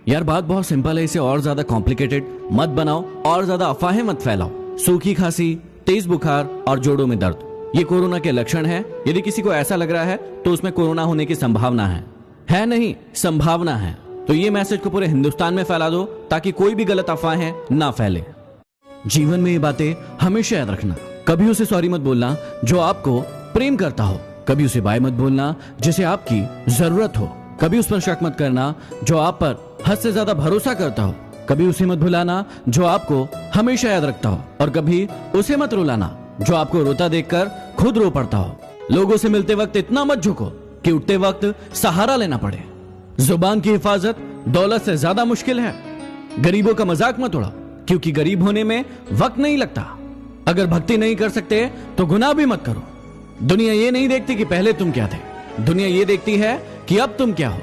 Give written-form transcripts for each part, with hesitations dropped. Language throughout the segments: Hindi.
यार बात बहुत सिंपल है, इसे और ज्यादा कॉम्प्लिकेटेड मत बनाओ और ज्यादा अफवाहें मत फैलाओ। सूखी खांसी, तेज बुखार और जोड़ों में दर्द ये कोरोना के लक्षण है। यदि किसी को ऐसा लग रहा है तो उसमें कोरोना होने की संभावना है नहीं, संभावना है। तो ये मैसेज को पूरे हिंदुस्तान में फैला दो ताकि कोई भी गलत अफवाहें ना फैले। जीवन में ये बातें हमेशा याद रखना। कभी उसे सॉरी मत बोलना जो आपको प्रेम करता हो, कभी उसे बाय मत बोलना जिसे आपकी जरूरत हो, कभी उस पर शक मत करना जो आप पर हद से ज्यादा भरोसा करता हो, कभी उसे मत भुलाना जो आपको हमेशा याद रखता हो, और कभी उसे मत रुलाना जो आपको रोता देखकर खुद रो पड़ता हो। लोगों से मिलते वक्त इतना मत झुको कि उठते वक्त सहारा लेना पड़े। जुबान की हिफाजत दौलत से ज्यादा मुश्किल है। गरीबों का मजाक मत उड़ाओ क्योंकि गरीब होने में वक्त नहीं लगता। अगर भक्ति नहीं कर सकते तो गुनाह भी मत करो। दुनिया ये नहीं देखती कि पहले तुम क्या थे, दुनिया ये देखती है कि अब तुम क्या हो।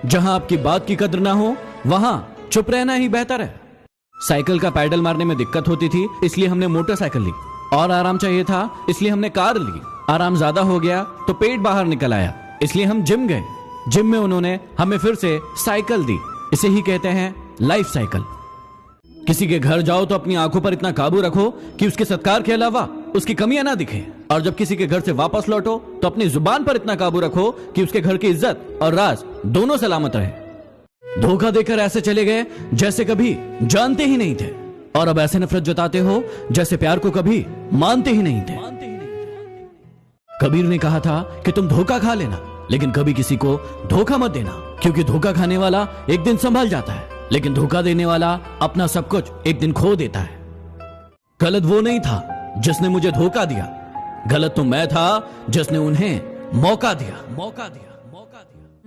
जहां आपकी बात की कद्र ना हो वहां चुप रहना ही बेहतर है। साइकिल का पैडल मारने में दिक्कत होती थी इसलिए हमने मोटरसाइकिल ली, और आराम चाहिए था इसलिए हमने कार ली। आराम ज्यादा हो गया तो पेट बाहर निकल आया इसलिए हम जिम गए। जिम में उन्होंने हमें फिर से साइकिल दी। इसे ही कहते हैं लाइफ साइकिल। किसी के घर जाओ तो अपनी आंखों पर इतना काबू रखो कि उसके सत्कार के अलावा उसकी कमियां ना दिखे, और जब किसी के घर से वापस लौटो तो अपनी जुबान पर इतना काबू रखो कि उसके घर की इज्जत और राज दोनों सलामत रहे। धोखा देकर ऐसे चले गए जैसे कभी जानते ही नहीं थे, और अब ऐसे नफरत जताते हो जैसे प्यार को कभी मानते ही नहीं थे। कबीर ने कहा था कि तुम धोखा खा लेना लेकिन कभी किसी को धोखा मत देना, क्योंकि धोखा खाने वाला एक दिन संभल जाता है लेकिन धोखा देने वाला अपना सब कुछ एक दिन खो देता है। गलत वो नहीं था जिसने मुझे धोखा दिया, गलत तो मैं था जिसने उन्हें मौका दिया।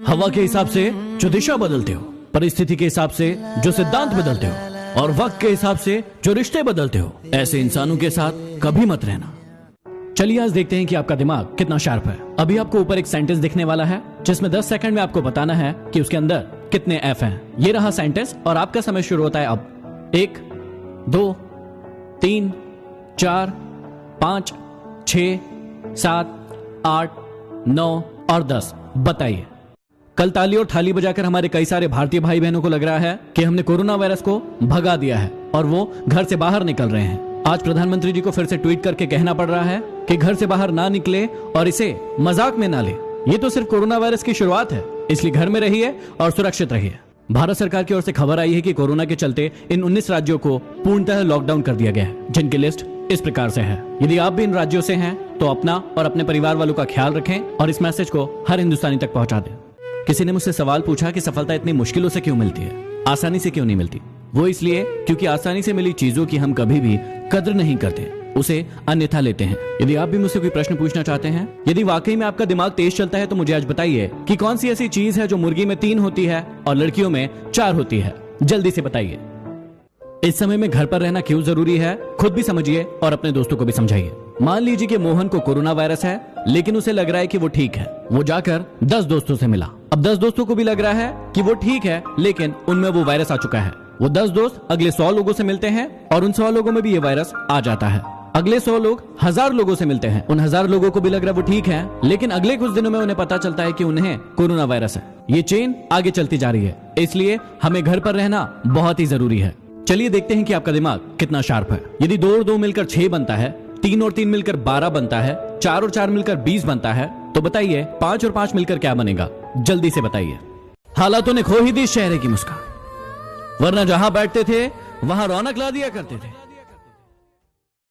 हवा के हिसाब से जो दिशा बदलते हो, परिस्थिति के हिसाब से जो सिद्धांत बदलते हो, और वक्त के हिसाब से जो रिश्ते बदलते हो, ऐसे इंसानों के साथ कभी मत रहना। चलिए आज देखते हैं कि आपका दिमाग कितना शार्प है। अभी आपको ऊपर एक सेंटेंस दिखने वाला है जिसमें 10 सेकंड में आपको बताना है कि उसके अंदर कितने एफ हैं। ये रहा सेंटेंस और आपका समय शुरू होता है अब। 1 2 3 4 5 6 7 8 9 और 10। बताइए। कल ताली और थाली बजाकर हमारे कई सारे भारतीय भाई बहनों को लग रहा है कि हमने कोरोना वायरस को भगा दिया है और वो घर से बाहर निकल रहे हैं। आज प्रधानमंत्री जी को फिर से ट्वीट करके कहना पड़ रहा है कि घर से बाहर ना निकले और इसे मजाक में ना ले। ये तो सिर्फ कोरोना वायरस की शुरुआत है, इसलिए घर में रहिए और सुरक्षित रहिए। भारत सरकार की ओर से खबर आई है कि कोरोना के चलते इन 19 राज्यों को पूर्णतः लॉकडाउन कर दिया गया है, जिनकी लिस्ट इस प्रकार से है। यदि आप भी इन राज्यों से हैं तो अपना और अपने परिवार वालों का ख्याल रखें और इस मैसेज को हर हिंदुस्तानी तक पहुंचा दें। किसी ने मुझसे सवाल पूछा कि सफलता इतनी मुश्किलों से क्यों मिलती है, आसानी से क्यों नहीं मिलती। वो इसलिए क्योंकि आसानी से मिली चीजों की हम कभी भी कद्र नहीं करते, उसे अन्यथा लेते हैं। यदि आप भी मुझसे कोई प्रश्न पूछना चाहते हैं, यदि वाकई में आपका दिमाग तेज चलता है, तो मुझे आज बताइए कि कौन सी ऐसी चीज है जो मुर्गी में 3 होती है और लड़कियों में 4 होती है। जल्दी से बताइए। इस समय में घर पर रहना क्यों जरूरी है, खुद भी समझिए और अपने दोस्तों को भी समझाइए। मान लीजिए कि मोहन को कोरोना वायरस है लेकिन उसे लग रहा है कि वो ठीक है। वो जाकर 10 दोस्तों से मिला। अब 10 दोस्तों को भी लग रहा है कि वो ठीक है लेकिन उनमें वो वायरस आ चुका है। वो 10 दोस्त अगले 100 लोगों से मिलते हैं और उन 100 लोगों में भी ये वायरस आ जाता है। अगले 100 लोग 1000 लोगों से मिलते हैं, उन 1000 लोगों को भी लग रहा है वो ठीक है, लेकिन अगले कुछ दिनों में उन्हें पता चलता है कि उन्हें कोरोना वायरस है। ये चेन आगे चलती जा रही है, इसलिए हमें घर पर रहना बहुत ही जरूरी है। चलिए देखते हैं कि आपका दिमाग कितना शार्प है। यदि 2 और 2 मिलकर 6 बनता है, 3 और 3 मिलकर 12 बनता है, 4 और 4 मिलकर 20 बनता है, तो बताइए 5 और 5 मिलकर क्या बनेगा। जल्दी से बताइए। हालातों ने खो ही दी इस चेहरे की मुस्कान, वरना जहां बैठते थे वहां रौनक ला दिया करते थे।